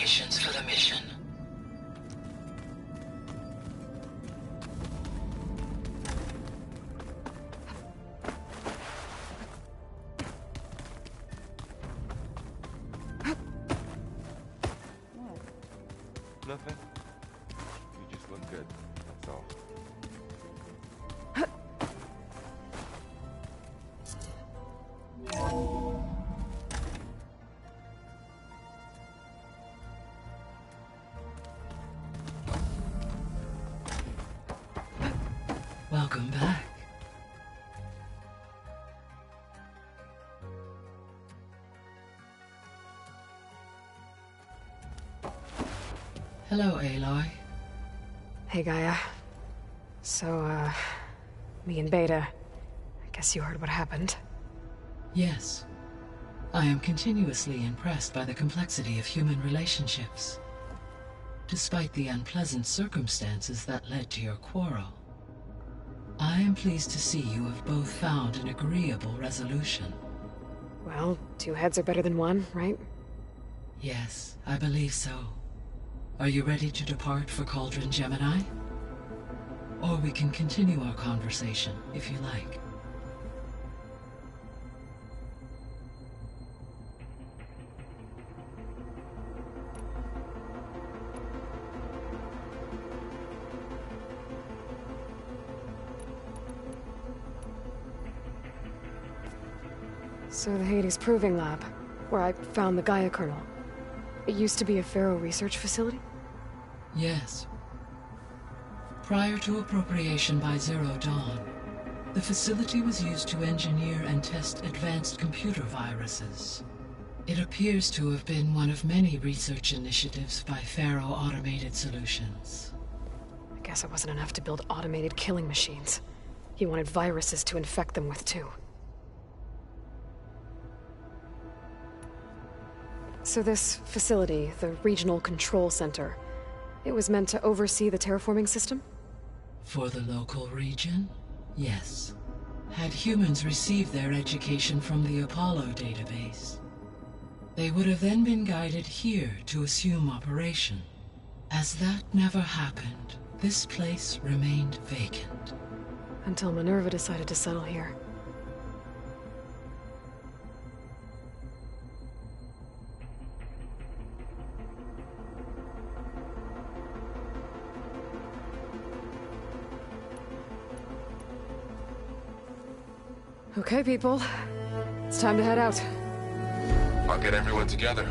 preparations for the mission. Nothing. You just look good. That's all. Welcome back. Hello, Aloy. Hey, Gaia. So, me and Beta, I guess you heard what happened. Yes. I am continuously impressed by the complexity of human relationships. Despite the unpleasant circumstances that led to your quarrel, I am pleased to see you have both found an agreeable resolution. Well, two heads are better than one, right? Yes, I believe so. Are you ready to depart for Cauldron Gemini? Or we can continue our conversation, if you like. So the Hades Proving Lab, where I found the Gaia kernel. It used to be a Pharaoh research facility? Yes. Prior to appropriation by Zero Dawn, the facility was used to engineer and test advanced computer viruses. It appears to have been one of many research initiatives by Pharaoh Automated Solutions. I guess it wasn't enough to build automated killing machines. He wanted viruses to infect them with too. So this facility, the Regional Control Center, it was meant to oversee the terraforming system? For the local region, yes. Had humans received their education from the Apollo database, they would have then been guided here to assume operation. As that never happened, this place remained vacant. Until Minerva decided to settle here. Okay, people. It's time to head out. I'll get everyone together.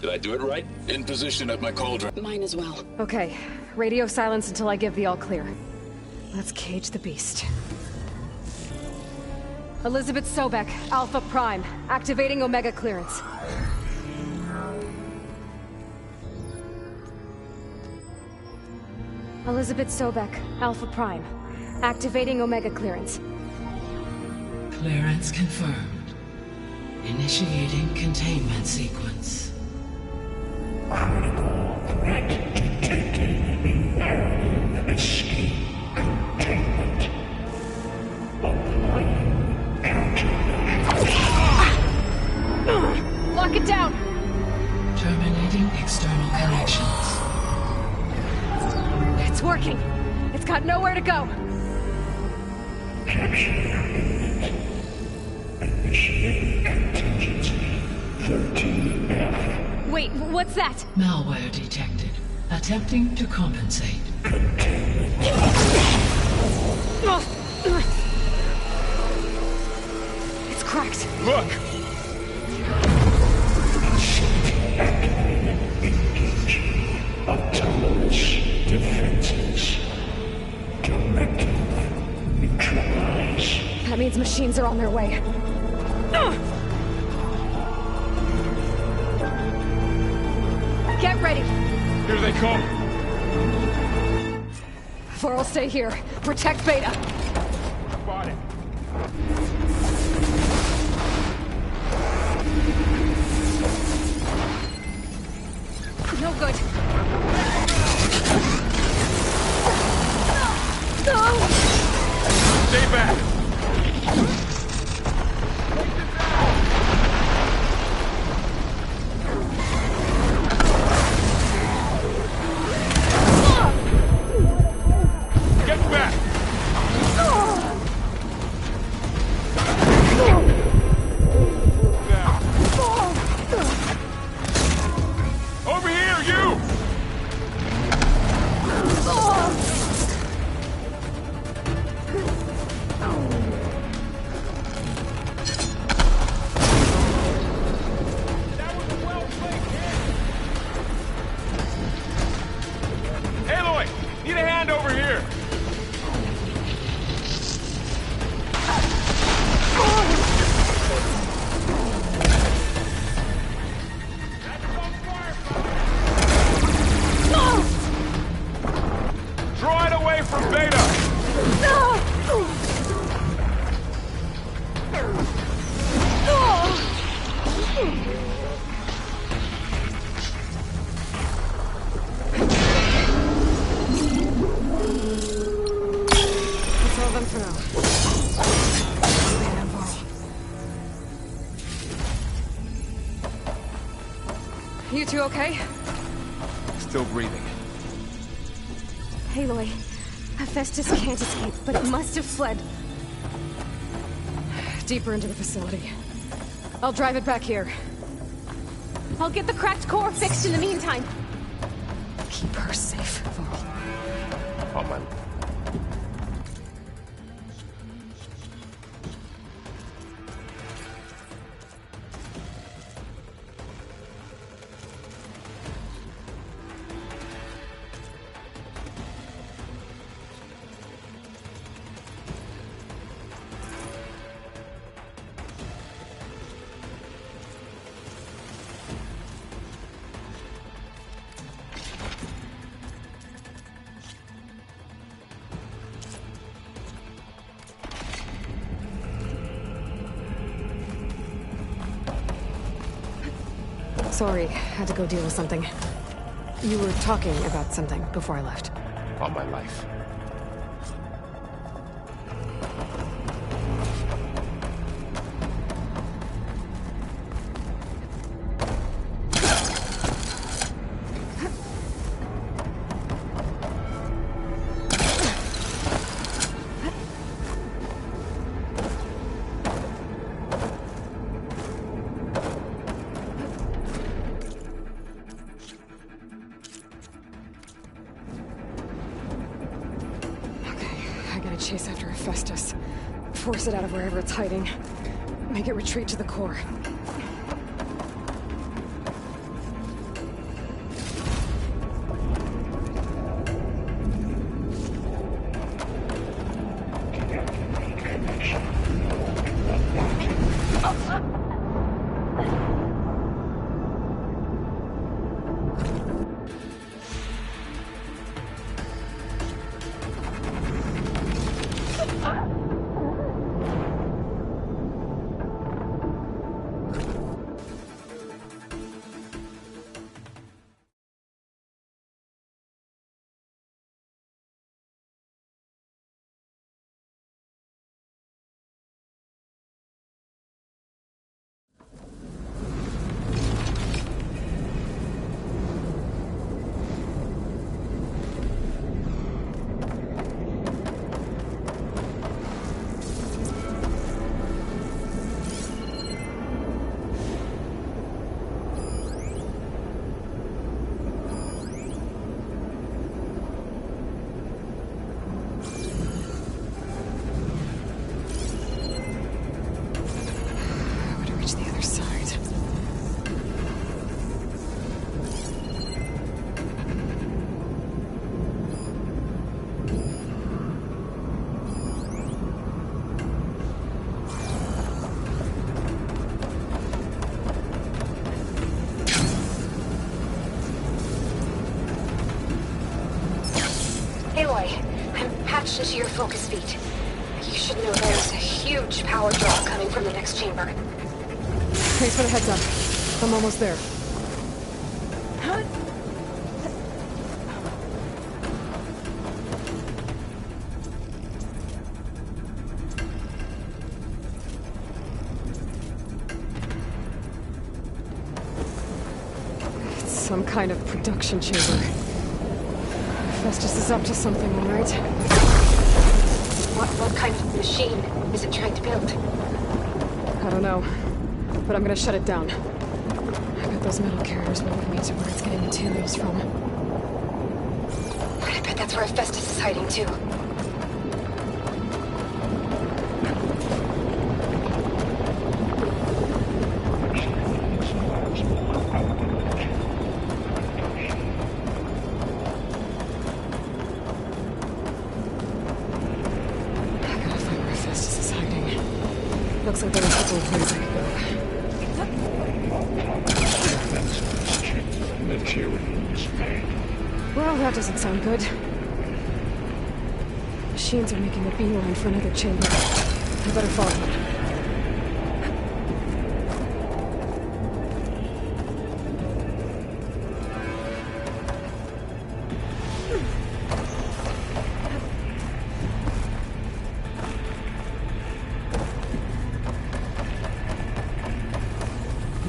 Did I do it right? In position at my cauldron. Mine as well. Okay, radio silence until I give the all clear. Let's cage the beast. Elizabeth Sobek, Alpha Prime, activating Omega clearance. Elizabeth Sobek, Alpha Prime, activating Omega clearance. Clearance confirmed. Initiating containment sequence. Critical threat detected. Escape containment. Applying countermeasures. Lock it down! Terminating external connections. It's working. It's got nowhere to go. Capture. Initiate contingency 13F. Wait, what's that? Malware detected. Attempting to compensate. It's cracked. Look! Engage. Autonomous defenses. Directive. Neutralize. That means machines are on their way. Get ready. Here they come! Vor'll stay here. Protect Beta. Spot it. No good. Stay back! Get back! Now. Over here, you! That was a well-played hit! Aloy! Need a hand over here! Draw it away from Beta! That's all of them for now. Beta and Varl. You two okay? Still breathing. Aloy, Hephaestus can't escape, but it must have fled. Deeper into the facility. I'll drive it back here. I'll get the cracked core fixed in the meantime. Keep her safe, Varl. On my... Sorry, had to go deal with something. You were talking about something before I left. On my life. Chase after Hephaestus. Force it out of wherever it's hiding. Make it retreat to the core. attention to your focus feet. You should know there's a huge power draw coming from the next chamber. Thanks for the heads up. I'm almost there. It's some kind of production chamber. Festus is up to something, all right? What kind of machine is it trying to build? I don't know, but I'm gonna shut it down. I bet those metal carriers will lead me to where it's getting materials from. I bet that's where Festus is hiding too. I gotta find where Festus is hiding. Looks like there are a couple of ways I can go. Materials made. Well, that doesn't sound good. Machines are making a beeline for another chamber. I better follow them.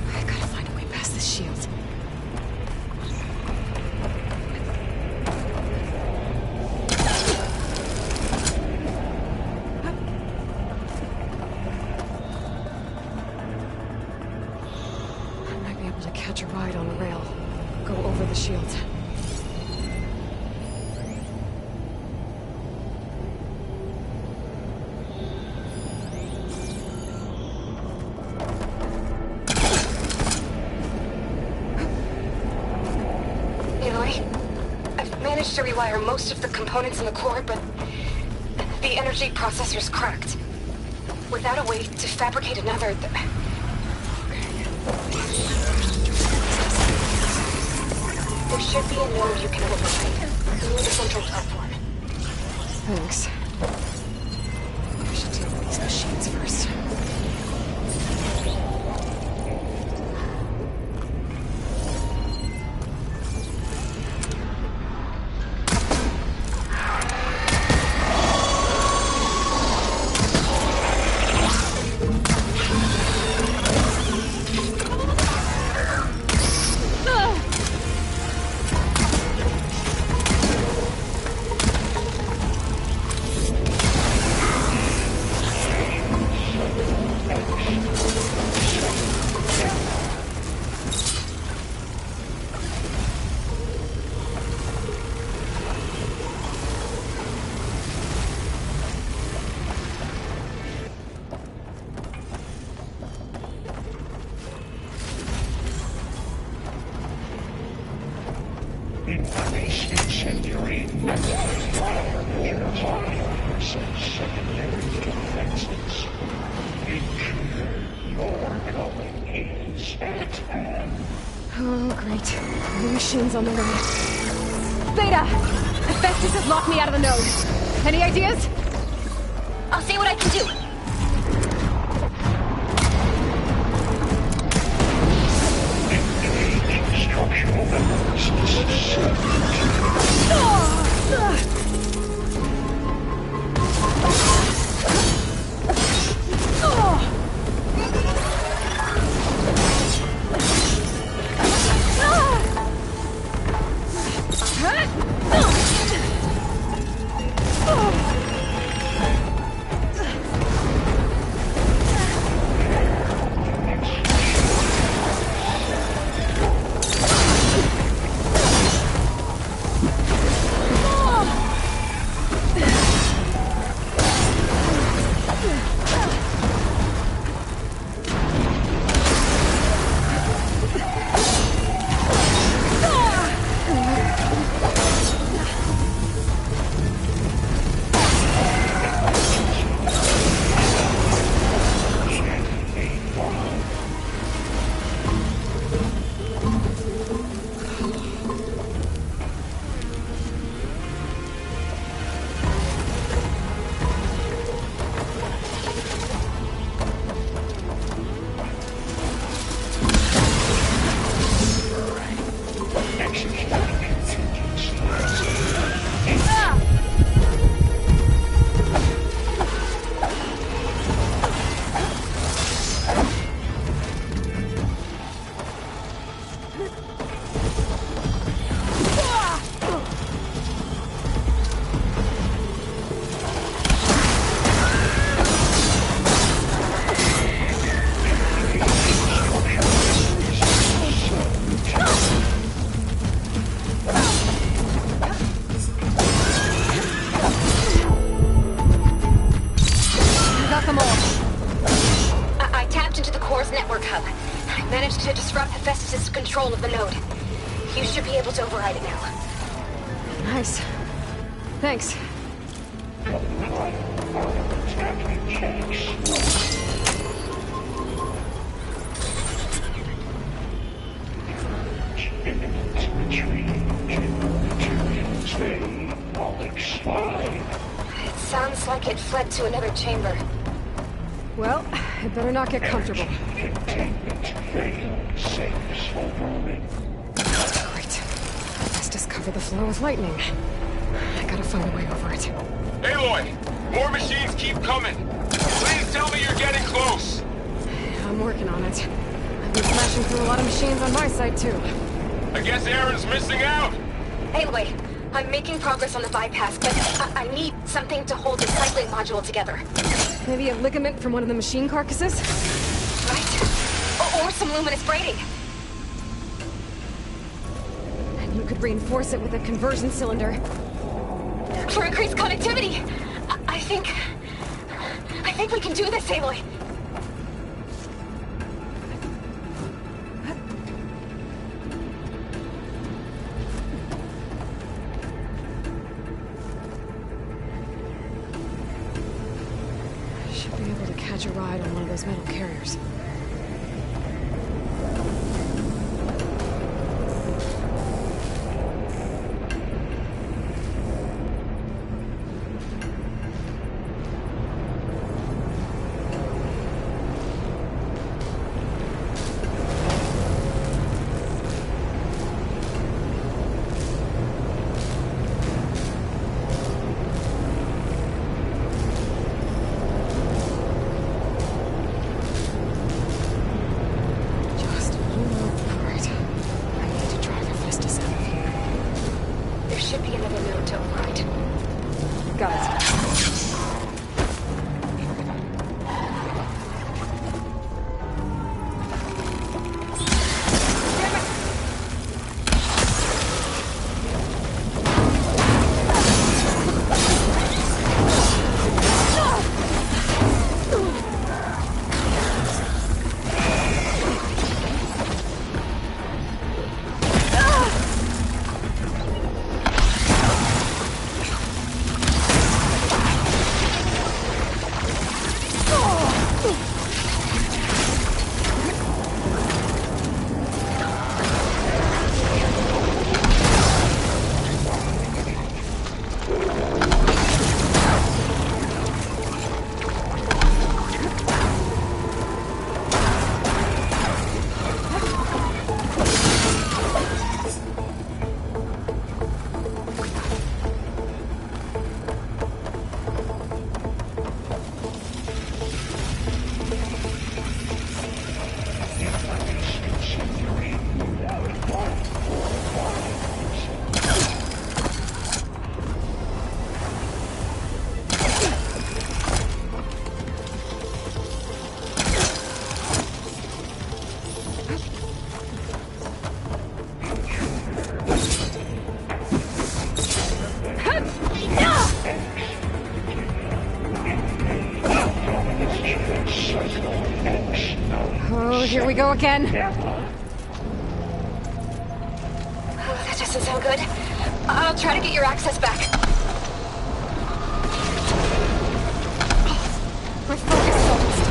I gotta find a way past this shield. I might be able to catch a ride on a rail. Go over the shield. Aloy, I've managed to rewire most of the components in the core, but the energy processor's cracked. Without a way to fabricate another... There should be a node you can override near the central platform. Thanks. I should deal with these machines first. Increase incendiary secondary defenses. Your going is at hand. Oh, great. The machine's on the way. Beta! Festus has locked me out of the node. Any ideas? I'll see what I can do. Structural analysis. network hub. I managed to disrupt Hephaestus' control of the node. You should be able to override it now. Nice. Thanks. Attacking checks. Imminent retreat. Materials they all expired. It sounds like it fled to another chamber. Well, it better not get comfortable. Containment failed. Safes overrunning. Great. Let's just cover the floor with lightning. I gotta find a way over it. Aloy! More machines keep coming! Please tell me you're getting close! I'm working on it. I've been smashing through a lot of machines on my side, too. I guess Aaron's missing out! Aloy, I'm making progress on the bypass, but I need something to hold the cycling module together. Maybe a ligament from one of the machine carcasses? Right? Or some luminous braiding. And you could reinforce it with a conversion cylinder. For increased connectivity. I think we can do this, Aloy. Should be able to catch a ride on one of those metal carriers. Just a little right. I need to drive Hephaestus out of here. There should be another node to override. Got it. Oh, here we go again. Oh, that doesn't sound good. I'll try to get your access back. My focus is almost.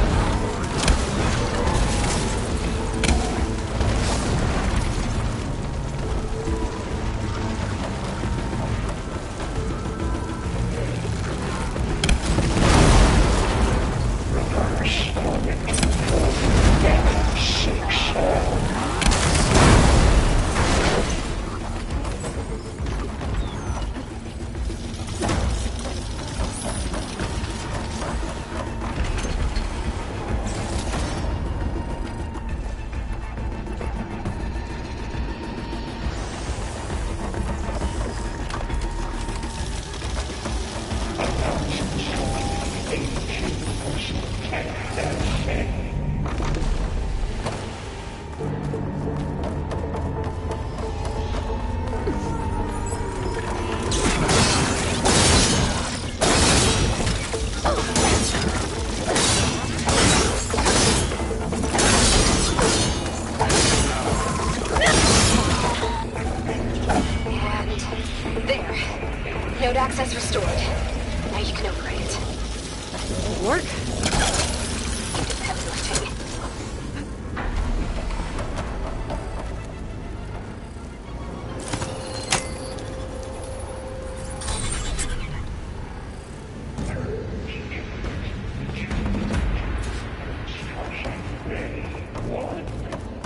work?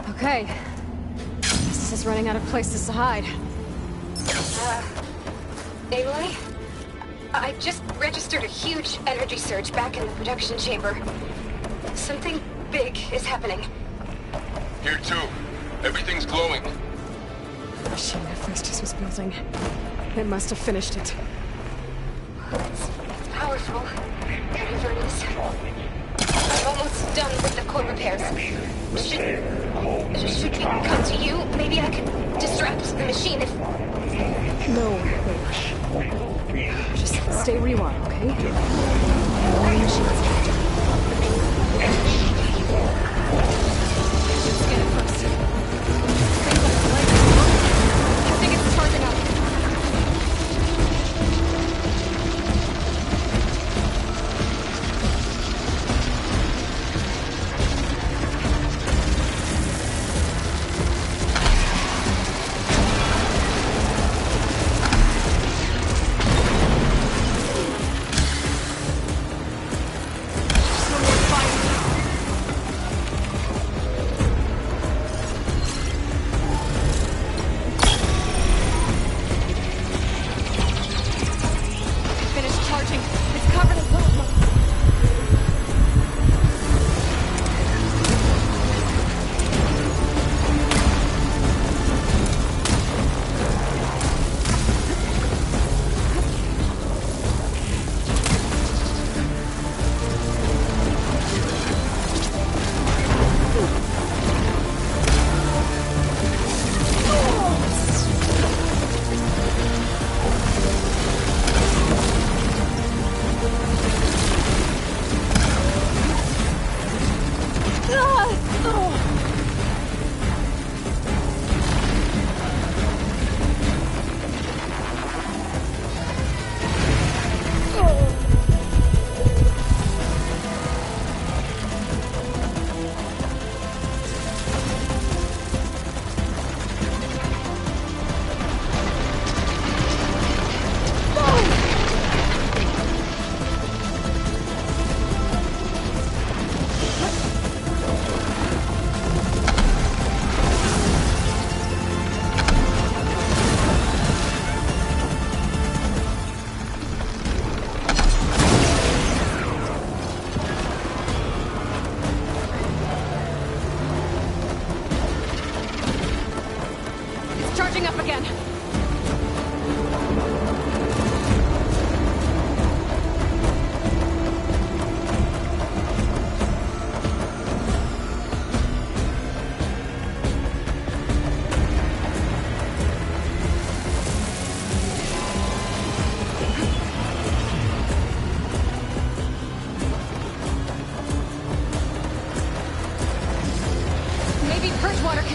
Okay. This is running out of places to hide. Aloy? I just registered a huge energy surge back in the production chamber. Something big is happening. Here too. Everything's glowing. The machine Hephaestus was building. It must have finished it. It's powerful. Whatever it is. I'm almost done with the core repairs. Should we come to you? Maybe I could distract the machine if... No, wait. Just stay where you are, okay? Scan it first. Things like the light. I think it's charging up.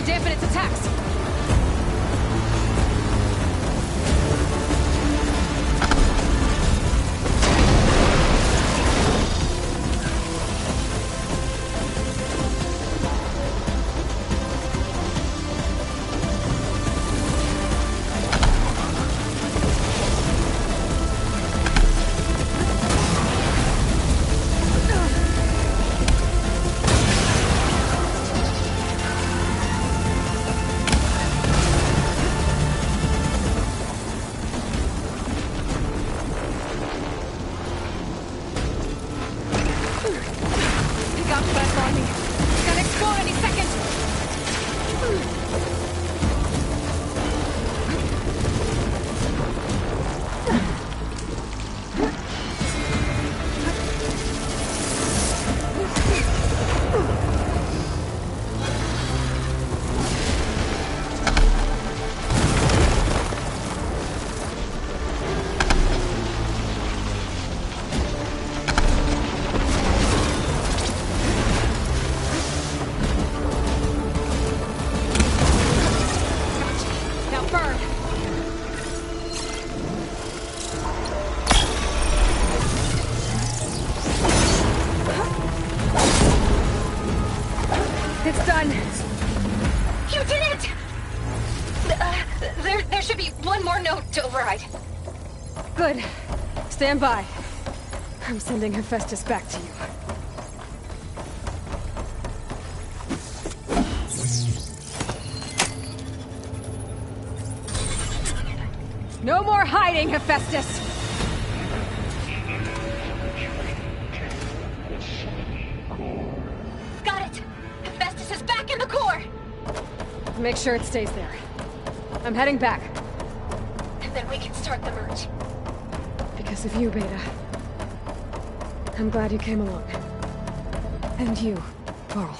dampen its attacks. It's done. You did it! There should be one more note to override. Good. Stand by. I'm sending Hephaestus back to you. No more hiding, Hephaestus! Got it! Hephaestus is back in the core! Make sure it stays there. I'm heading back. And then we can start the merge. Because of you, Beta. I'm glad you came along. And you, Varl.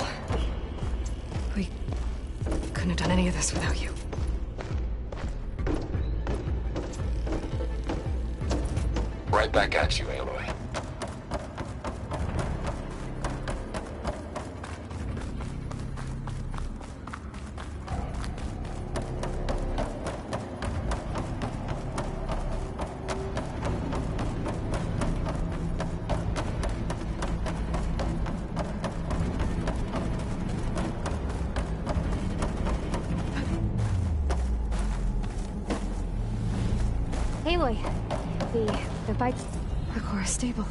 We couldn't have done any of this without you. Right back at you, Aloy. Aloy, the bites... The core is stable.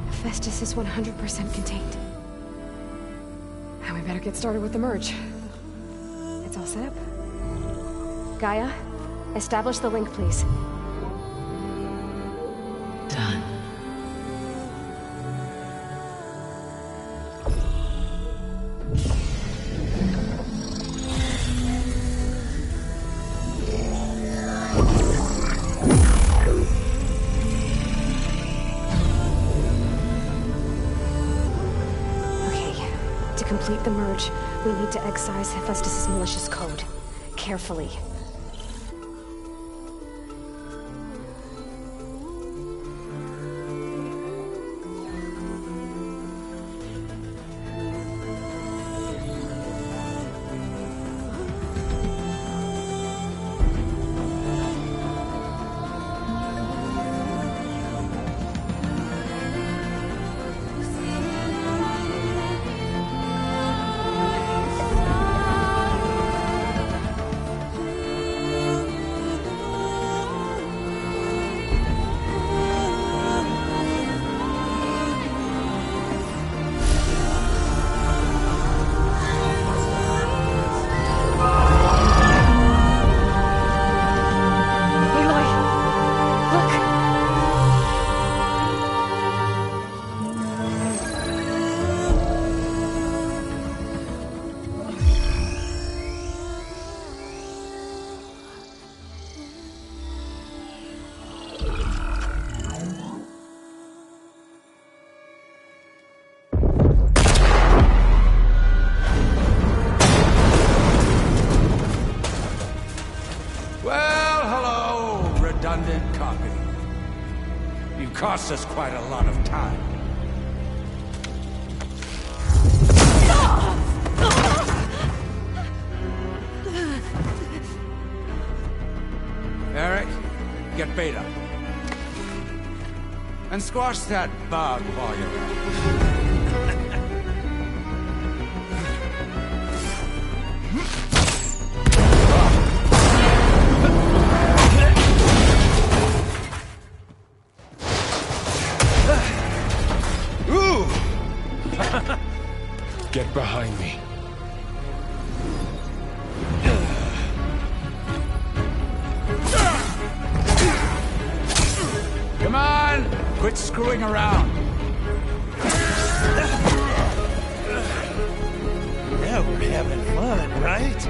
Hephaestus is 100% contained. Now we better get started with the merge. It's all set up. Gaia, establish the link, please. Done. To complete the merge, we need to excise Hephaestus' malicious code. Carefully. Redundant copy. You cost us quite a lot of time. Eric, get Beta. And squash that bug while you're at it. Get behind me. Come on! Quit screwing around. Now we're having fun, right?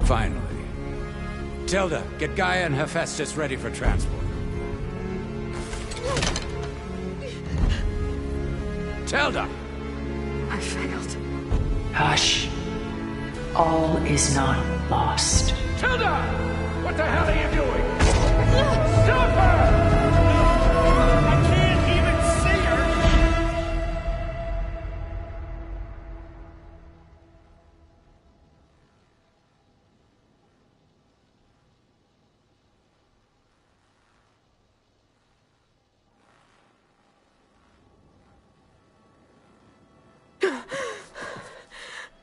Finally. Tilda, get Gaia and Hephaestus ready for transport. Tilda! I failed. Hush. All is not lost. Tilda! What the hell are you doing? Stop her! I can't even see her!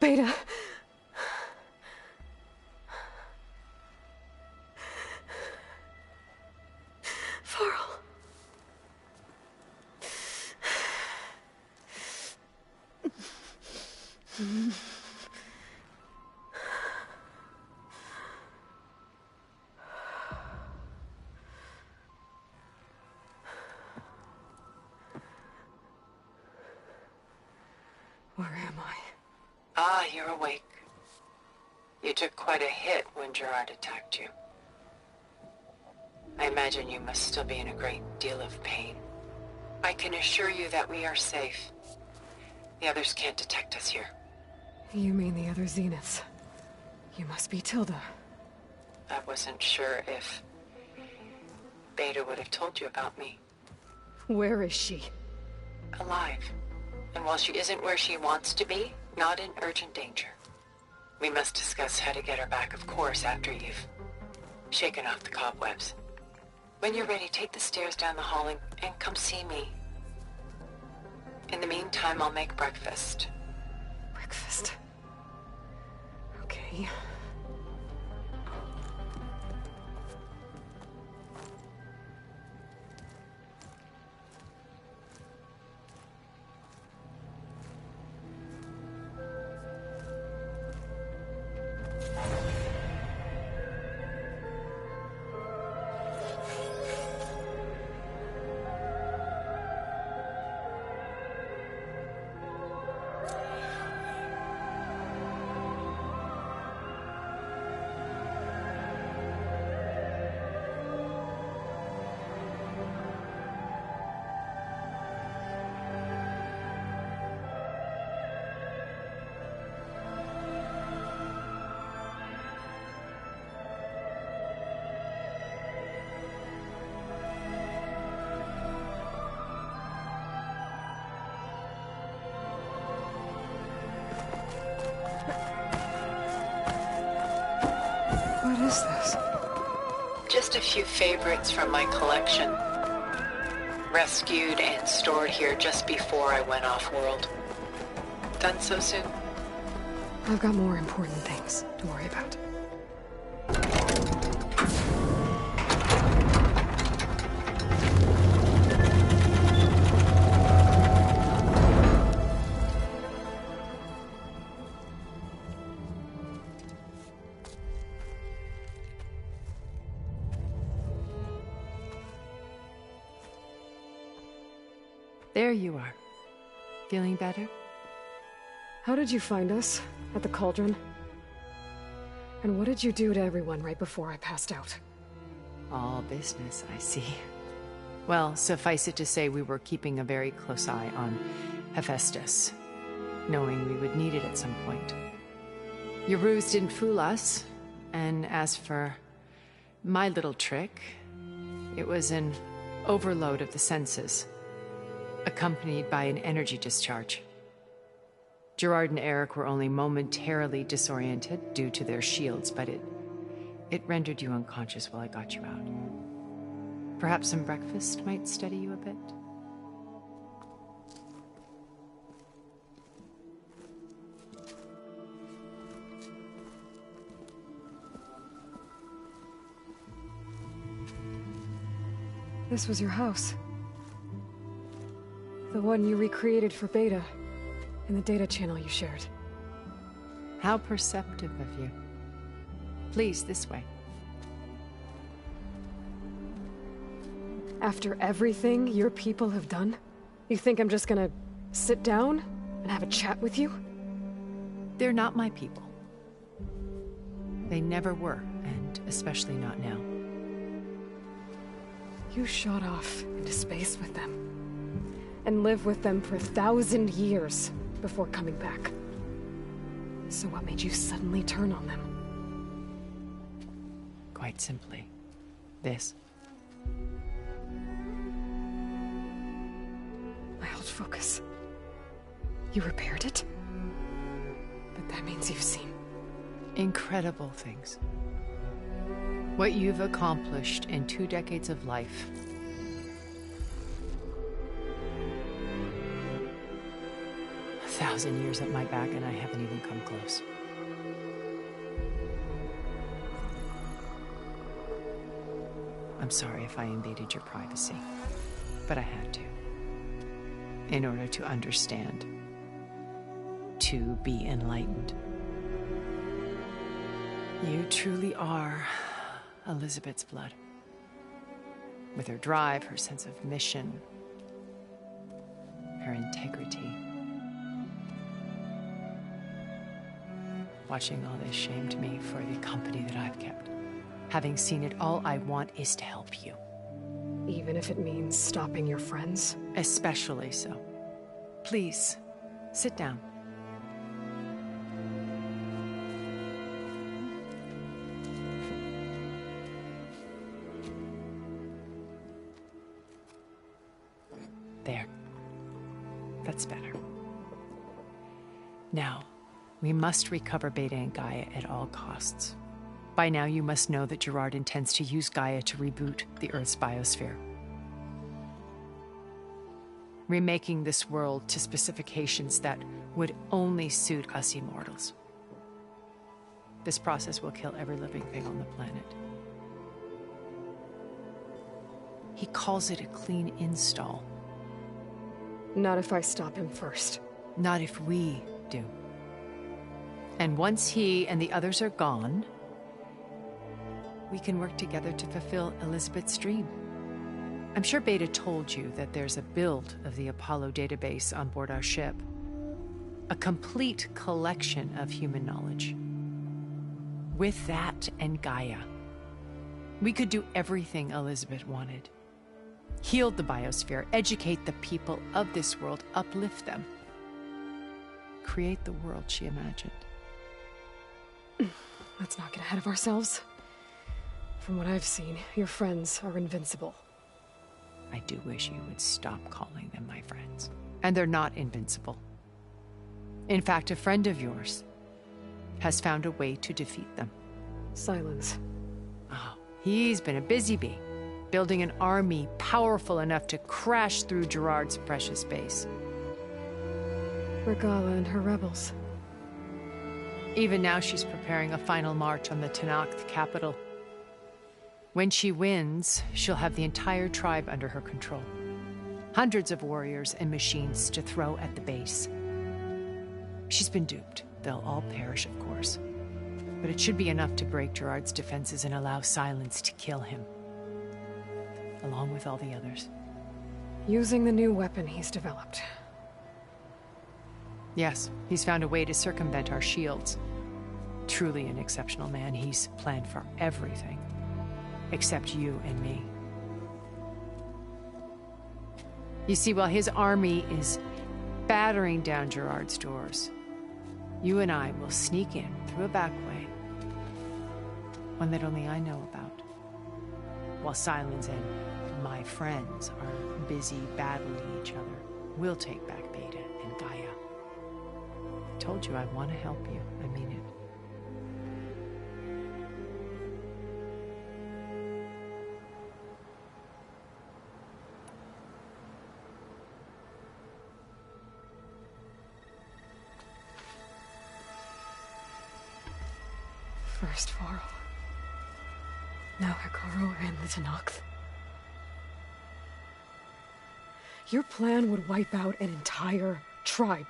Beta. Varl. Where am I? Ah, you're awake. You took quite a hit when Gerard attacked you. I imagine you must still be in a great deal of pain. I can assure you that we are safe. The others can't detect us here. You mean the other Zeniths? You must be Tilda. I wasn't sure if Beta would have told you about me. Where is she? Alive. And while she isn't where she wants to be, not in urgent danger. We must discuss how to get her back, of course, after you've shaken off the cobwebs. When you're ready, take the stairs down the hall and come see me. In the meantime, I'll make breakfast. Breakfast. Okay. What is this? Just a few favorites from my collection. Rescued and stored here just before I went off-world. Done so soon? I've got more important things to worry about. There you are. Feeling better? How did you find us? At the Cauldron? And what did you do to everyone right before I passed out? All business, I see. Well, suffice it to say we were keeping a very close eye on Hephaestus, knowing we would need it at some point. Your ruse didn't fool us, and as for my little trick, it was an overload of the senses, accompanied by an energy discharge. Gerard and Eric were only momentarily disoriented due to their shields, but it rendered you unconscious while I got you out. Perhaps some breakfast might steady you a bit? This was your house. The one you recreated for Beta, in the data channel you shared. How perceptive of you. Please, this way. After everything your people have done, you think I'm just gonna sit down and have a chat with you? They're not my people. They never were, and especially not now. You shot off into space with them, and lived with them for 1,000 years before coming back. So what made you suddenly turn on them? Quite simply, this. My old focus. You repaired it? But that means you've seen... Incredible things. What you've accomplished in 2 decades of life. A 1,000 years at my back and I haven't even come close. I'm sorry if I invaded your privacy, but I had to. In order to understand. To be enlightened. You truly are Elizabeth's blood. With her drive, her sense of mission, her integrity. Watching all this shamed me for the company that I've kept. Having seen it, all I want is to help you. Even if it means stopping your friends? Especially so. Please, sit down. There. That's better. Now, we must recover Beta and Gaia at all costs. By now, you must know that Gerard intends to use Gaia to reboot the Earth's biosphere. Remaking this world to specifications that would only suit us immortals. This process will kill every living thing on the planet. He calls it a clean install. Not if I stop him first. Not if we do. And once he and the others are gone, we can work together to fulfill Elizabeth's dream. I'm sure Beta told you that there's a build of the Apollo database on board our ship. A complete collection of human knowledge. With that and Gaia, we could do everything Elizabeth wanted. Heal the biosphere, educate the people of this world, uplift them. Create the world she imagined. Let's not get ahead of ourselves. From what I've seen, your friends are invincible. I do wish you would stop calling them my friends. And they're not invincible. In fact, a friend of yours has found a way to defeat them. Silence. Oh, he's been a busy bee, building an army powerful enough to crash through Gerard's precious base. Regala and her rebels. Even now she's preparing a final march on the Tenakth capital. When she wins, she'll have the entire tribe under her control. Hundreds of warriors and machines to throw at the base. She's been duped. They'll all perish, of course. But it should be enough to break Gerard's defenses and allow Silence to kill him. Along with all the others. Using the new weapon he's developed. Yes, he's found a way to circumvent our shields. Truly an exceptional man. He's planned for everything. Except you and me. You see, while his army is battering down Gerard's doors, you and I will sneak in through a back way. One that only I know about. While Silence and my friends are busy battling each other, we'll take back Beta and Gaia. I told you I want to help you. I mean it. First Varl. Now Hekarro and the Tenakth. Your plan would wipe out an entire tribe.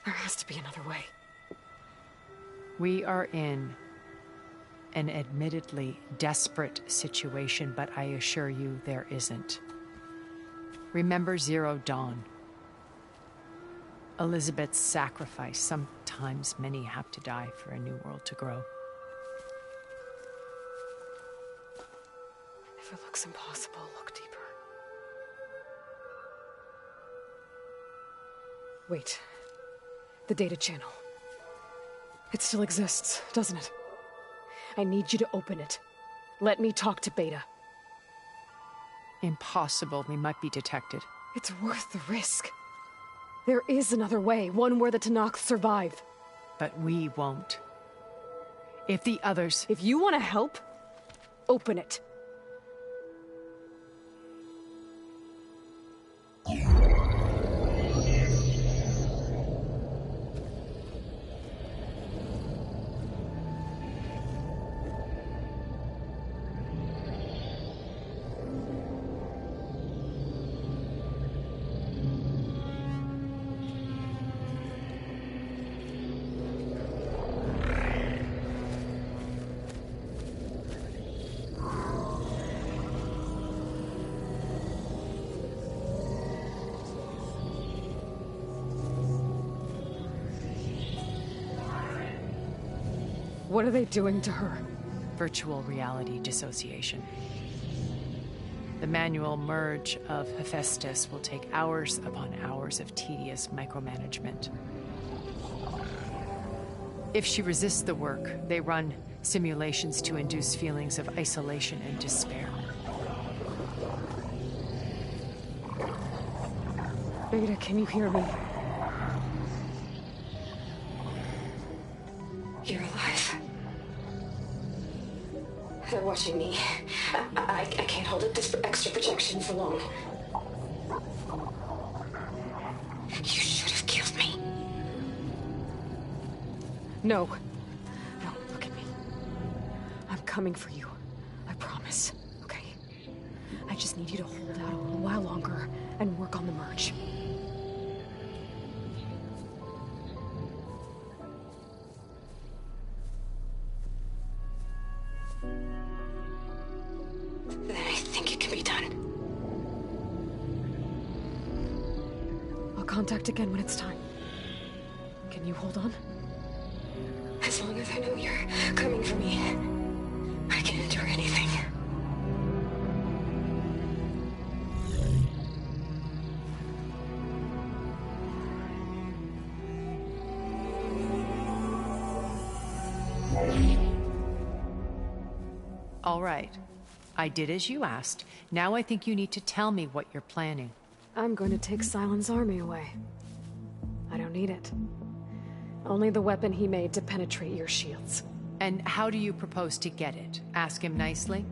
There has to be another way. We are in an admittedly desperate situation, but I assure you there isn't. Remember Zero Dawn. Elizabeth's sacrifice. Sometimes many have to die for a new world to grow. If it looks impossible, look deeper. Wait. The data channel. It still exists, doesn't it? I need you to open it. Let me talk to Beta. Impossible. We might be detected. It's worth the risk. There is another way, one where the Tenakth survive. But we won't. If the others... If you want to help, open it. What are they doing to her? Virtual reality dissociation. The manual merge of Hephaestus will take hours upon hours of tedious micromanagement. If she resists the work, they run simulations to induce feelings of isolation and despair. Beta, can you hear me? You're alive. They're watching me. I can't hold up this extra protection for long. You should have killed me. No. No, look at me. I'm coming for you. I promise. Okay? I just need you to hold out a little while longer and work on the merge. Contact again when it's time. Can you hold on? As long as I know you're coming for me, I can endure anything. All right. I did as you asked. Now I think you need to tell me what you're planning. I'm going to take Sylens' army away. I don't need it. Only the weapon he made to penetrate your shields. And how do you propose to get it? Ask him nicely?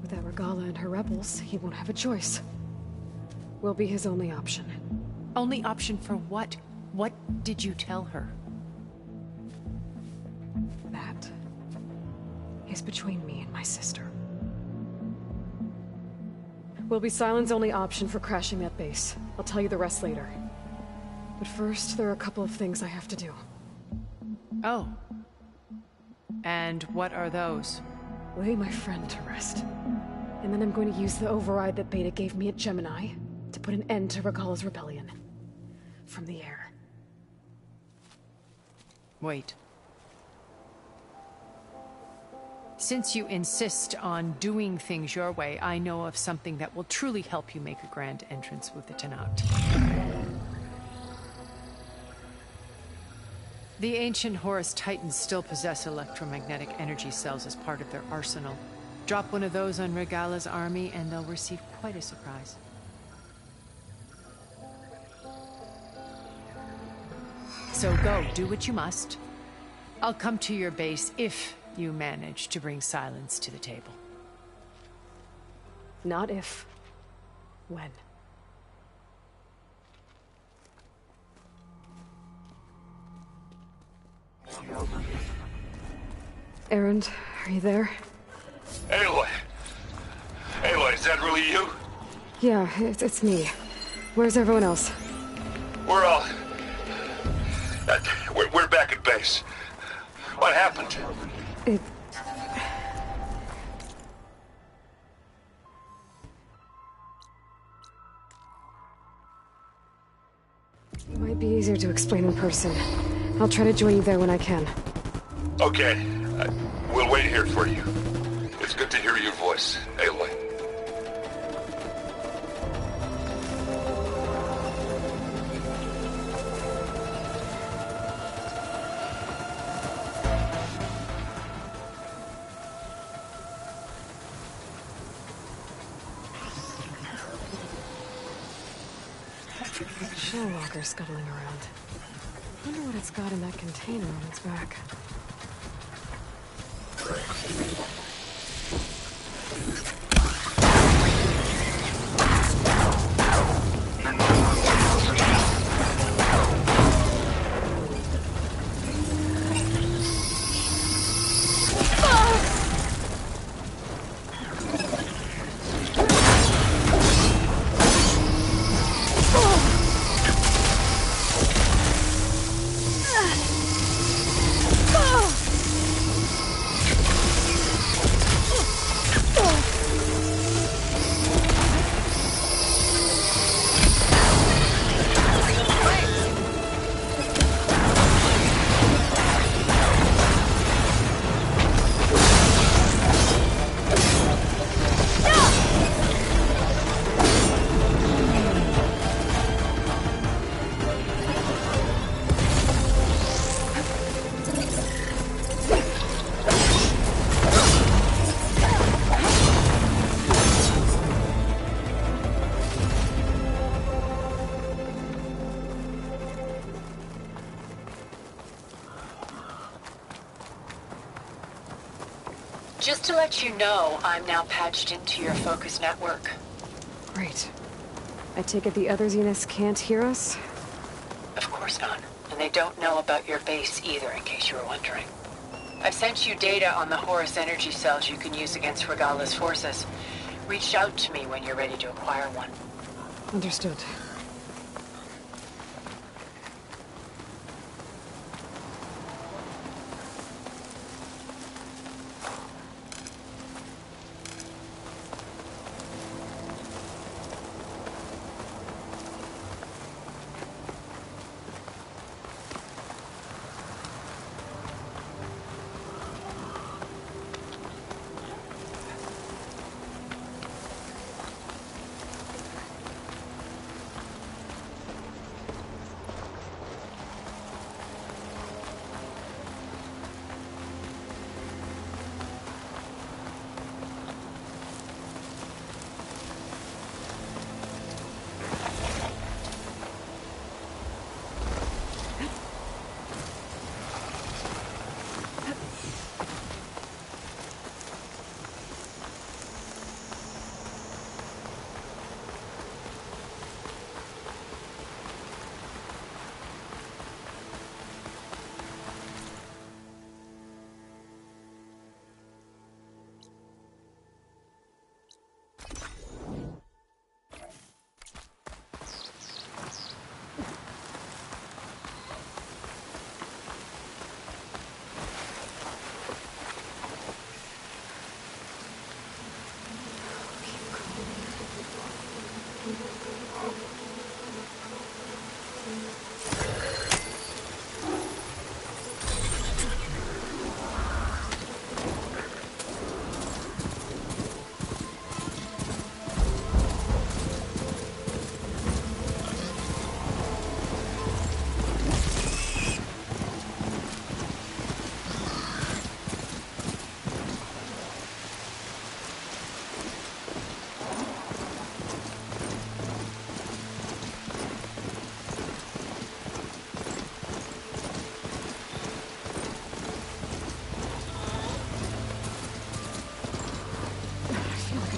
Without Regalla and her rebels, he won't have a choice. We'll be his only option. Only option for what? What did you tell her? That is between me and my sister. Will be Sylens' only option for crashing that base. I'll tell you the rest later. But first, there are a couple of things I have to do. Oh. And what are those? Lay my friend to rest. And then I'm going to use the override that Beta gave me at Gemini to put an end to Regalla's rebellion. From the air. Wait. Since you insist on doing things your way, I know of something that will truly help you make a grand entrance with the Tenakth. The ancient Horus Titans still possess electromagnetic energy cells as part of their arsenal. Drop one of those on Regalla's army and they'll receive quite a surprise. So go, do what you must. I'll come to your base if you manage to bring Sylens to the table. Not if. When. Erend, are you there? Aloy! Aloy, is that really you? Yeah, it's me. Where's everyone else? We're all... We're back at base. What happened? It might be easier to explain in person. I'll try to join you there when I can. Okay. We'll wait here for you. It's good to hear your voice, Aloy. Shell walker scuttling around. Wonder what it's got in that container on its back. Just to let you know, I'm now patched into your focus network. Great. I take it the other Zeniths can't hear us? Of course not. And they don't know about your base either, in case you were wondering. I've sent you data on the Horus energy cells you can use against Regala's forces. Reach out to me when you're ready to acquire one. Understood.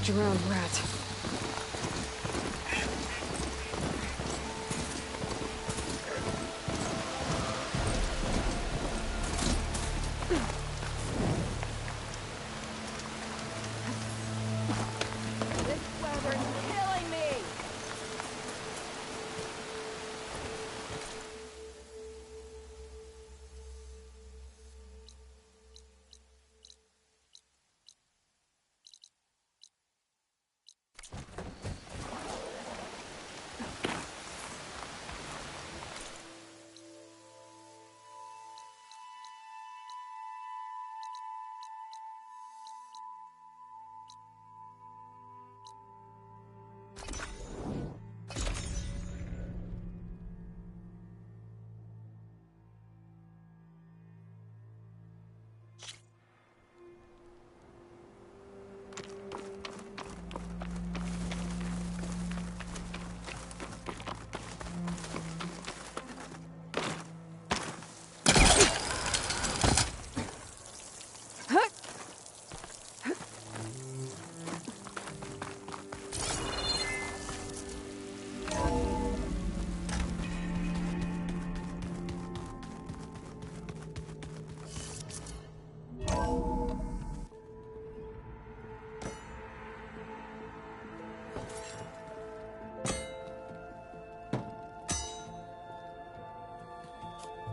Drowned rat.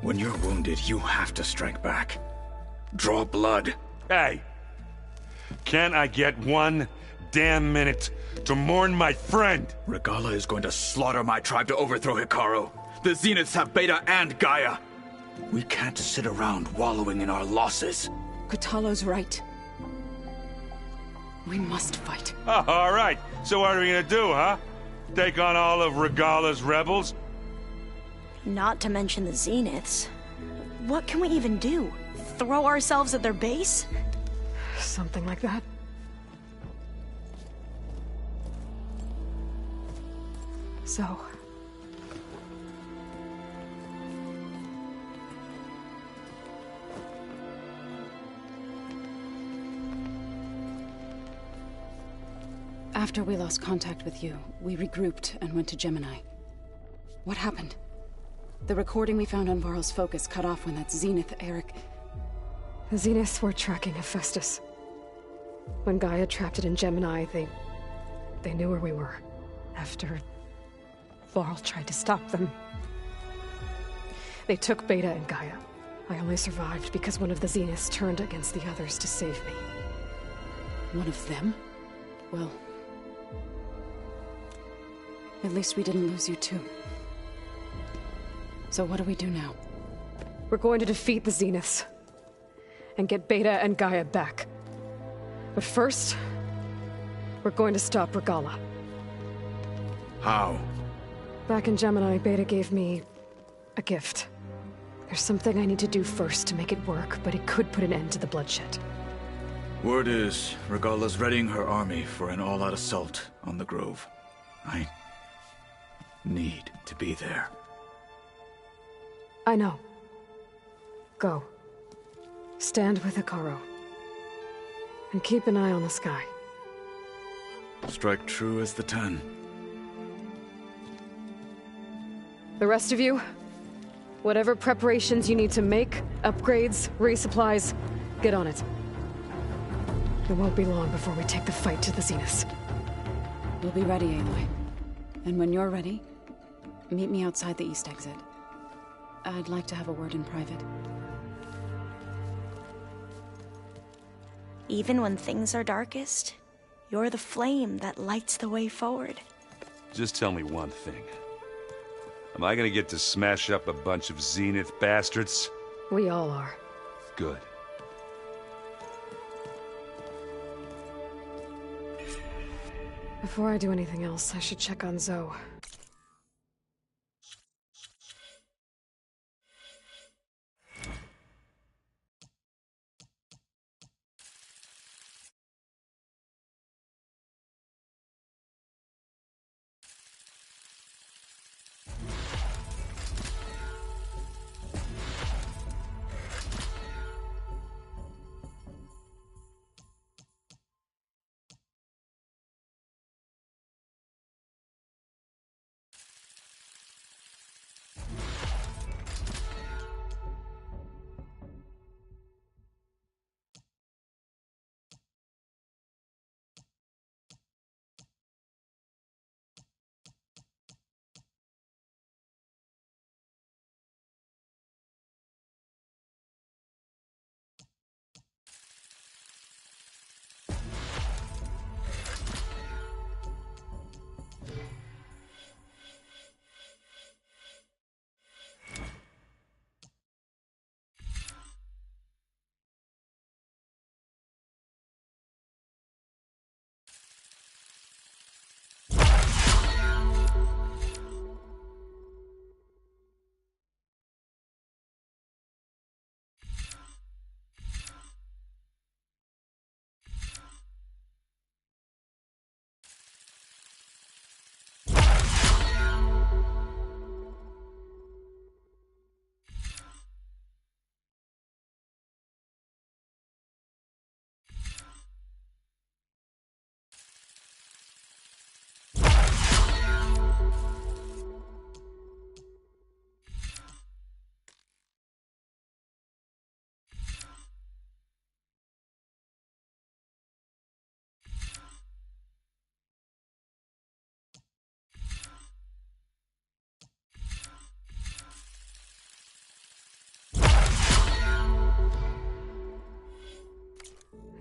When you're wounded, you have to strike back. Draw blood. Hey! Can't I get 1 damn minute to mourn my friend? Regalla is going to slaughter my tribe to overthrow Hekarro. The Zeniths have Beta and Gaia. We can't sit around wallowing in our losses. Kotallo's right. We must fight. Oh, all right. So what are we gonna do, huh? Take on all of Regalla's rebels? Not to mention the Zeniths. What can we even do? Throw ourselves at their base? Something like that. So... After we lost contact with you, we regrouped and went to Gemini. What happened? The recording we found on Varl's focus cut off when that Zenith Eric... The Zeniths were tracking Hephaestus. When Gaia trapped it in Gemini, they knew where we were. After Varl tried to stop them. They took Beta and Gaia. I only survived because one of the Zeniths turned against the others to save me. One of them? Well... at least we didn't lose you too. So what do we do now? We're going to defeat the Zeniths. And get Beta and Gaia back. But first... we're going to stop Regalla. How? Back in Gemini, Beta gave me... a gift. There's something I need to do first to make it work, but it could put an end to the bloodshed. Word is, Regalla's readying her army for an all-out assault on the Grove. I... need to be there. I know. Go. Stand with Hekarro. And keep an eye on the sky. Strike true as the 10. The rest of you, whatever preparations you need to make, upgrades, resupplies, get on it. It won't be long before we take the fight to the Zeniths. We'll be ready, Aloy. And when you're ready, meet me outside the east exit. I'd like to have a word in private. Even when things are darkest, you're the flame that lights the way forward. Just tell me one thing. Am I gonna get to smash up a bunch of Zenith bastards? We all are. Good. Before I do anything else, I should check on Zoe.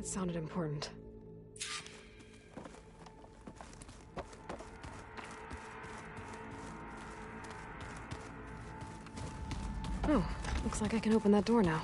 sounded important. Oh, looks like I can open that door now.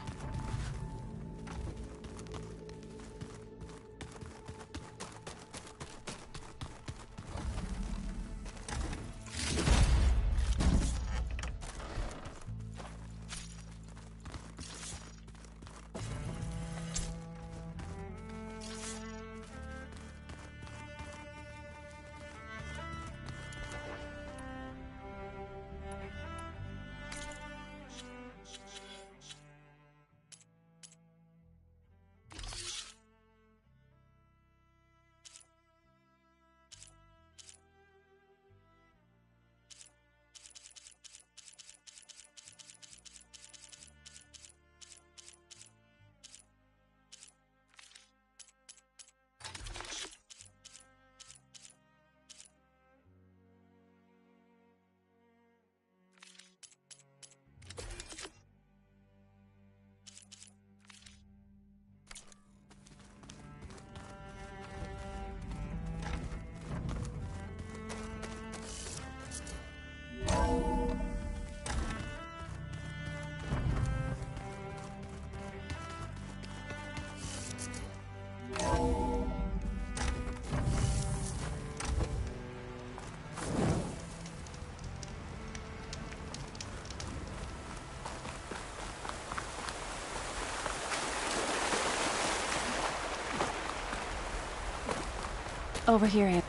Over here, Aunt.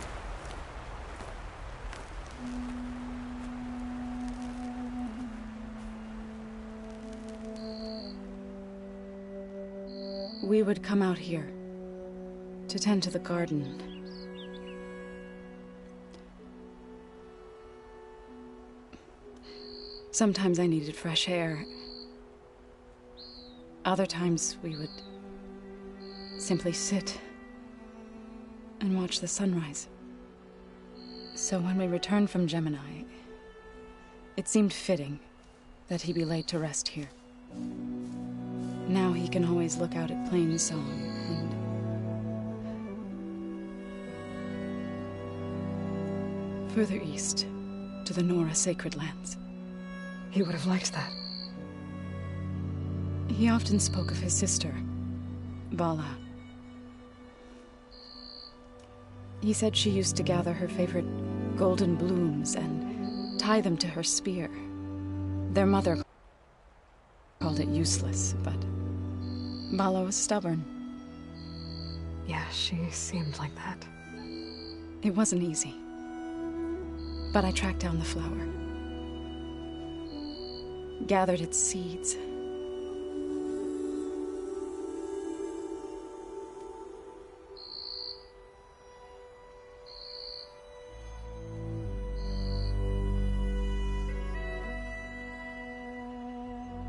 We would come out here to tend to the garden. Sometimes I needed fresh air. Other times we would simply sit and watch the sunrise. So when we returned from Gemini, it seemed fitting that he be laid to rest here. Now he can always look out at Plainsong and further east to the Nora Sacred Lands. He would have liked that. He often spoke of his sister, Vala. He said she used to gather her favorite golden blooms and tie them to her spear. Their mother called it useless, but Vala was stubborn. Yeah, she seemed like that. It wasn't easy. But I tracked down the flower. Gathered its seeds.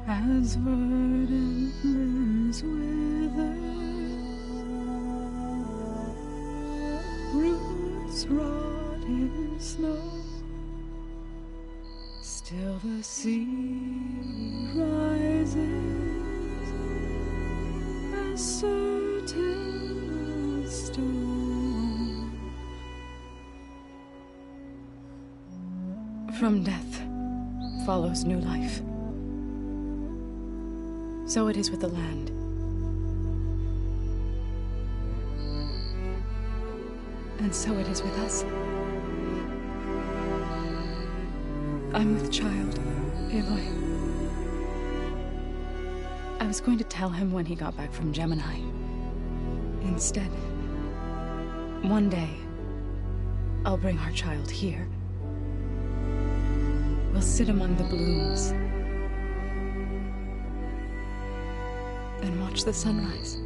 As verdant limbs wither, roots rot in snow, still the sea rises, as certain as stone. From death follows new life. So it is with the land. And so it is with us. I'm with child, Aloy. I was going to tell him when he got back from Gemini. Instead, one day, I'll bring our child here. We'll sit among the blooms and watch the sunrise.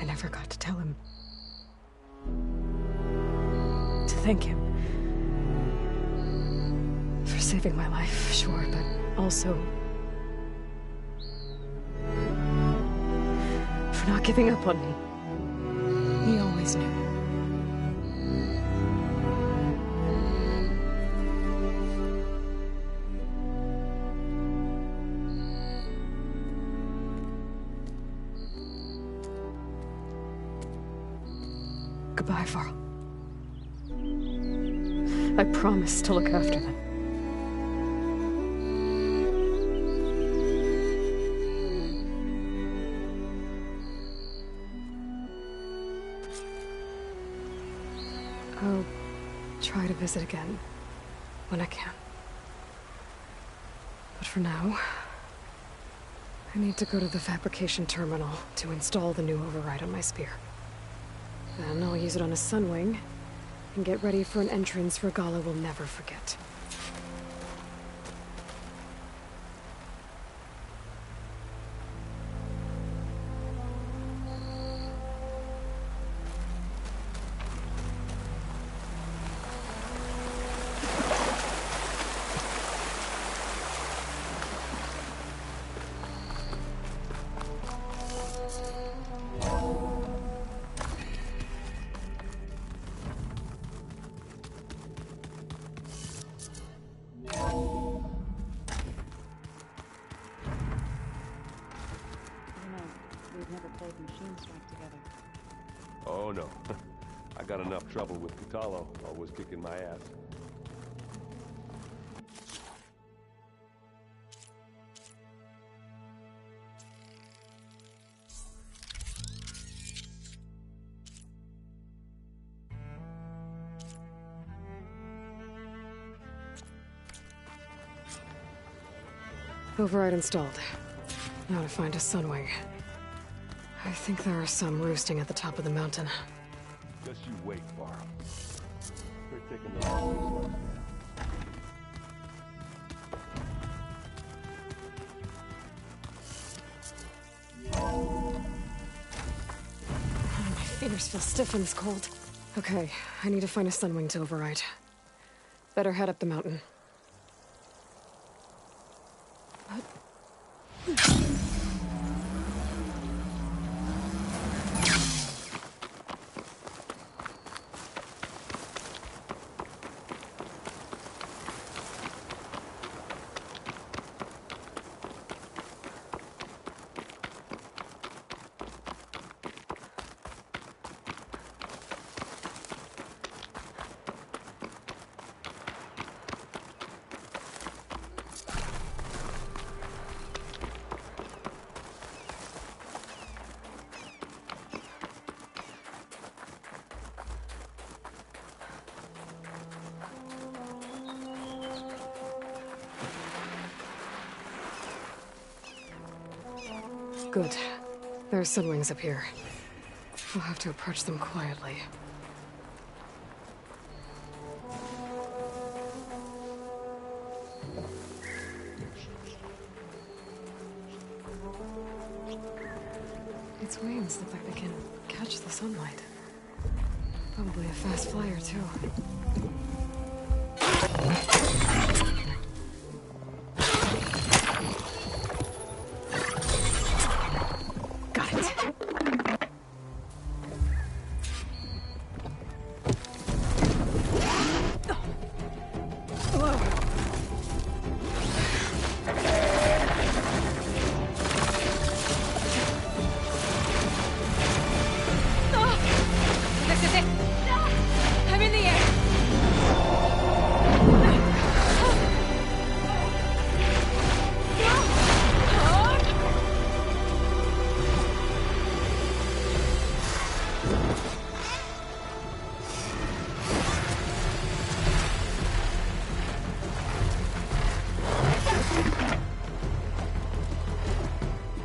I never got to tell him. To thank him. For saving my life, sure, but also for not giving up on me. He always knew. Goodbye, Varl. I promise to look after them. I'll try to visit again when I can. But for now, I need to go to the fabrication terminal to install the new override on my spear. Then I'll use it on a Sunwing and get ready for an entrance Regalla will never forget. Oh no. I got enough trouble with Kotallo, always kicking my ass. Override installed. Now to find a Sunwing. I think there are some roosting at the top of the mountain. Just you wait, Varl. They're taking the wrong way. My fingers feel stiff in this cold. Okay, I need to find a Sunwing to override. Better head up the mountain. Good. There are Sunwings up here. I'll have to approach them quietly. Its wings look like they can catch the sunlight. Probably a fast flyer, too. I'm in the air!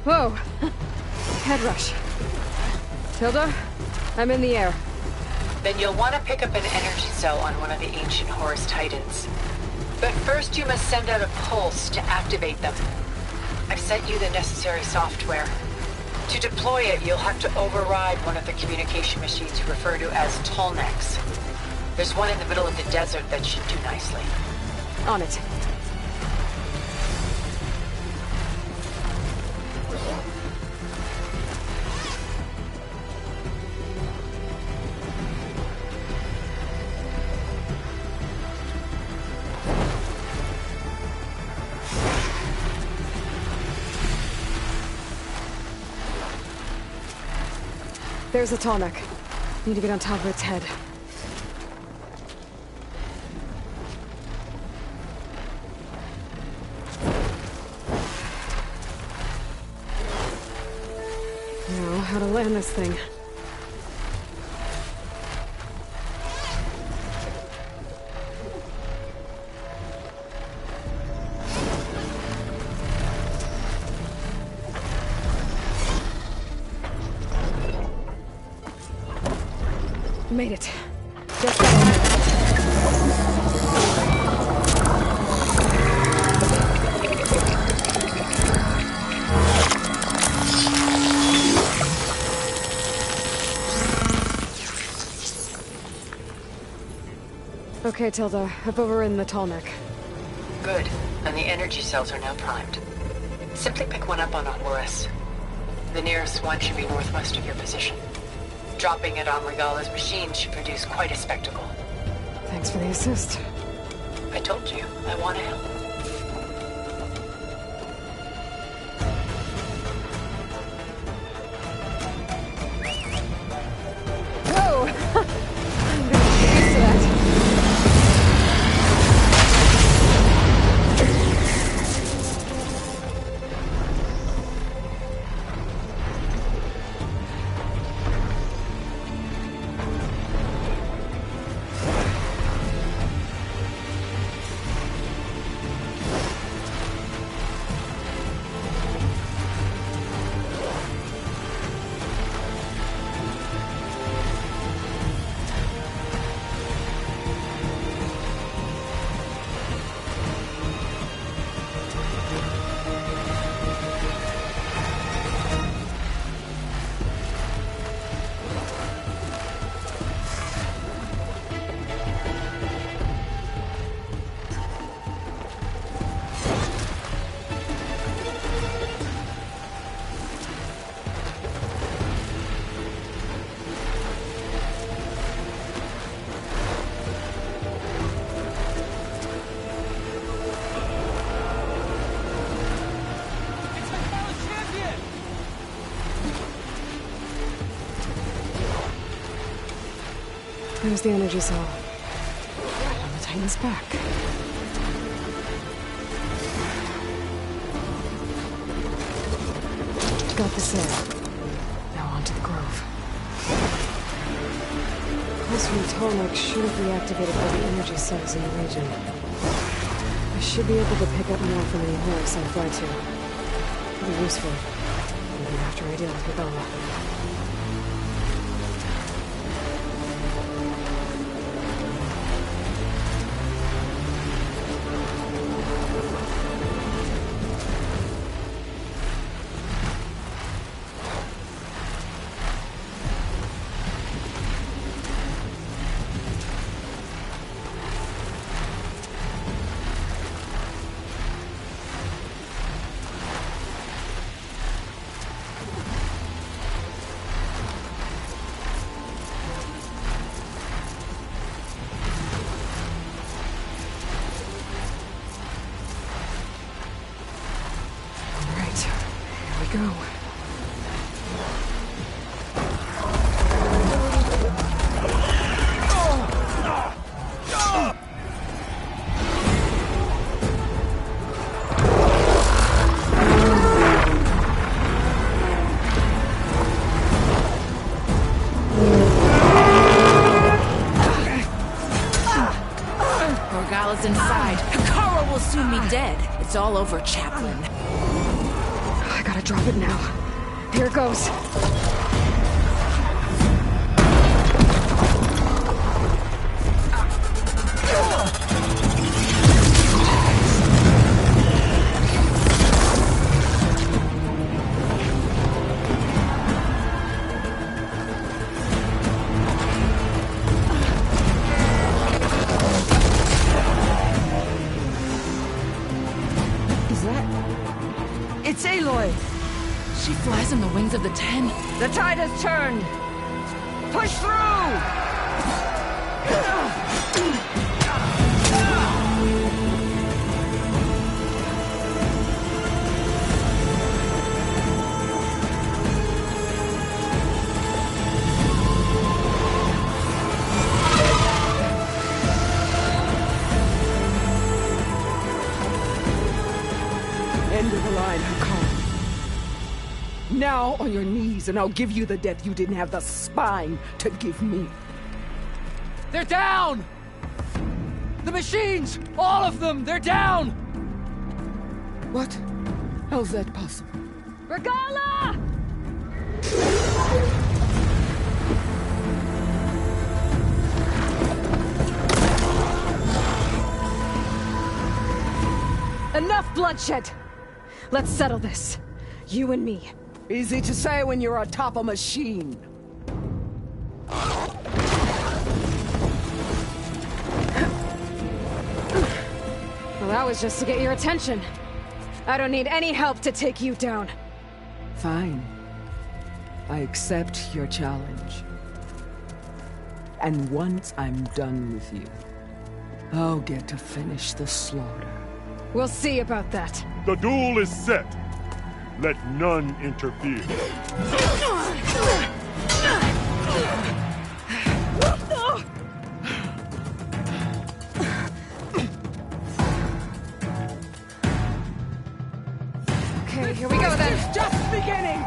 Whoa! Head rush. Tilda, I'm in the air. Then you'll want to pick up an energy cell on one of the ancient Horus Titans. But first you must send out a pulse to activate them. I've sent you the necessary software. To deploy it, you'll have to override one of the communication machines you refer to as Tolnex. There's one in the middle of the desert that should do nicely. On it. There's a tonic. Need to get on top of its head. Now, how to land this thing. Made it. Just got on it. Okay, Tilda. I've overridden the Tallneck. Good. And the energy cells are now primed. Simply pick one up on a Horus. The nearest one should be northwest of your position. Dropping it on Regala's machine should produce quite a spectacle. Thanks for the assist. I told you, I want to help. Whoa! I'm gonna get used to that. There's the energy cell. Right on the Titan's back. Got the cell. Now on to the Grove. Pulse from Tallneck should have reactivated all the energy cells in the region. I should be able to pick up more from any Horus I fly to. It'll be useful. Even after I deal with Regala. Go. Regala's inside. Hekarro will soon be dead. It's all over, Chaplain. I gotta drop it now. Here it goes. It's Aloy! She flies on the wings of the Ten. The tide has turned! Push through! end of the line, Hakan. Now on your knees, and I'll give you the death you didn't have the spine to give me. They're down! The machines! All of them! They're down! What? How's that possible? Regala! Enough bloodshed! Let's settle this. You and me. Easy to say when you're atop a machine. Well, that was just to get your attention. I don't need any help to take you down. Fine. I accept your challenge. And once I'm done with you, I'll get to finish the slaughter. We'll see about that. The duel is set. Let none interfere. Okay, here we go then. It's just beginning!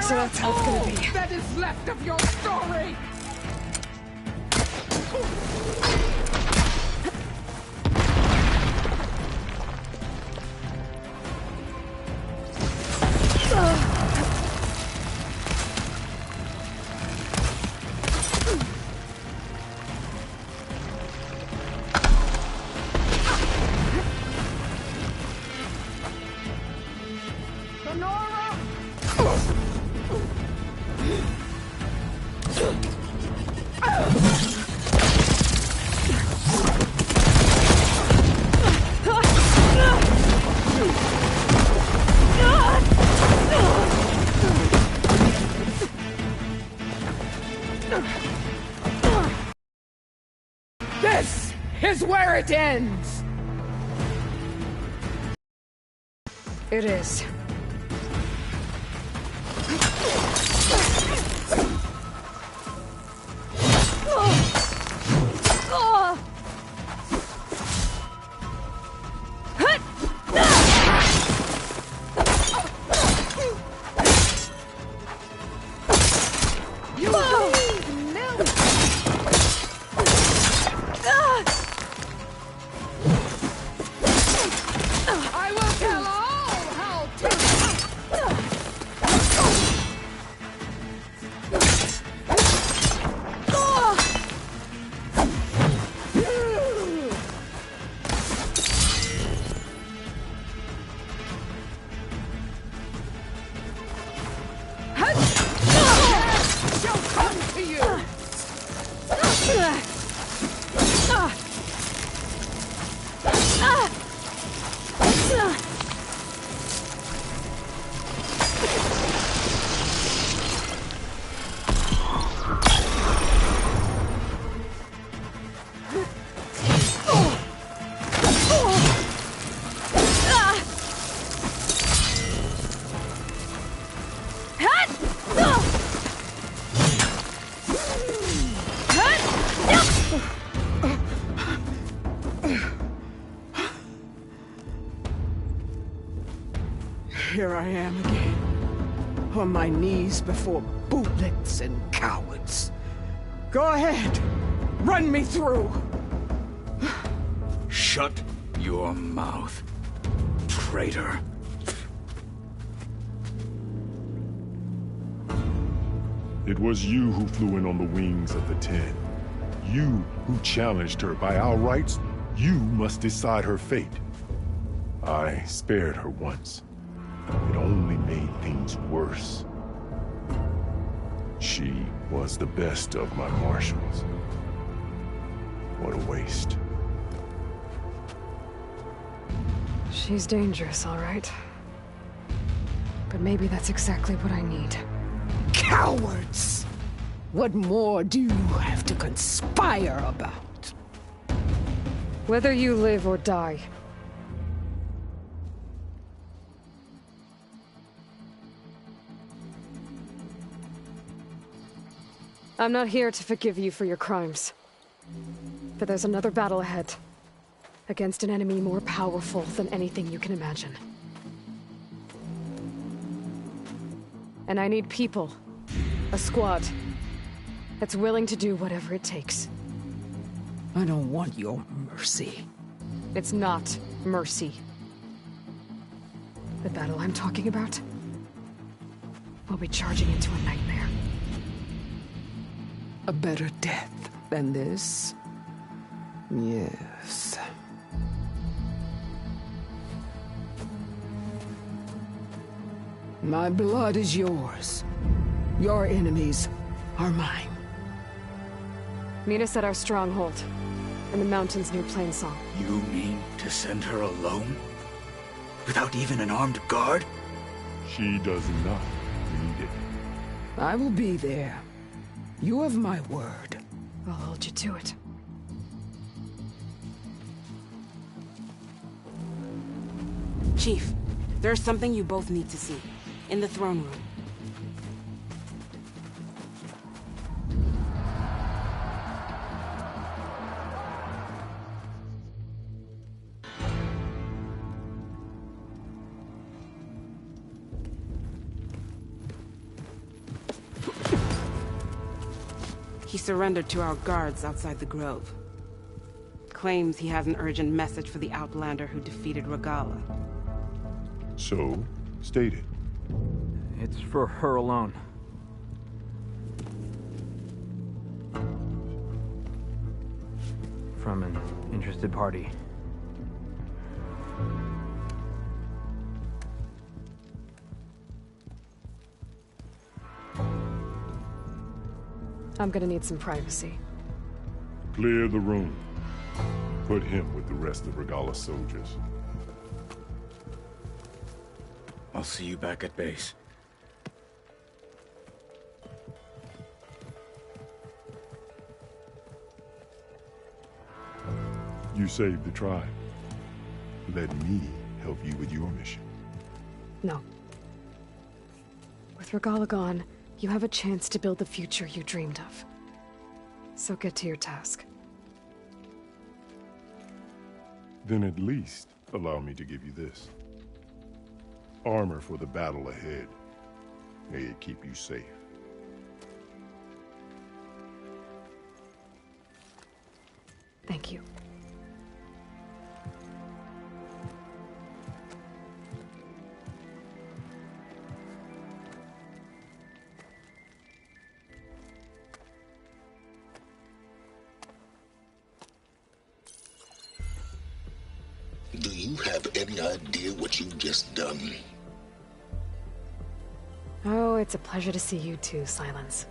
So that's how it's gonna be. That is left of your story! This is where it ends! It is. I will tell all how shall come to you! Here I am again, on my knees before bootlets and cowards. Go ahead, run me through. Shut your mouth, traitor. It was you who flew in on the wings of the 10. You who challenged her by our rights. You must decide her fate. I spared her once. It only made things worse. She was the best of my marshals. What a waste. She's dangerous, all right. But maybe that's exactly what I need. Cowards! What more do you have to conspire about? Whether you live or die. I'm not here to forgive you for your crimes. But there's another battle ahead. Against an enemy more powerful than anything you can imagine. And I need people. A squad. That's willing to do whatever it takes. I don't want your mercy. It's not mercy. The battle I'm talking about will be charging into a nightmare. A better death than this? Yes. My blood is yours. Your enemies are mine. Meet us at our stronghold, in the mountains near Plainsong. You mean to send her alone? Without even an armed guard? She does not need it. I will be there. You have my word. I'll hold you to it. Chief, there's something you both need to see. In the throne room. He surrendered to our guards outside the grove. Claims he has an urgent message for the Outlander who defeated Regalla. So, state it. It's for her alone. From an interested party. I'm gonna need some privacy. Clear the room. Put him with the rest of Regalla's soldiers. I'll see you back at base. You saved the tribe. Let me help you with your mission. No. With Regalla gone, you have a chance to build the future you dreamed of. So get to your task. Then at least allow me to give you this. Armor for the battle ahead. May it keep you safe. Thank you. Do you have any idea what you've just done? Oh, it's a pleasure to see you too, Silence.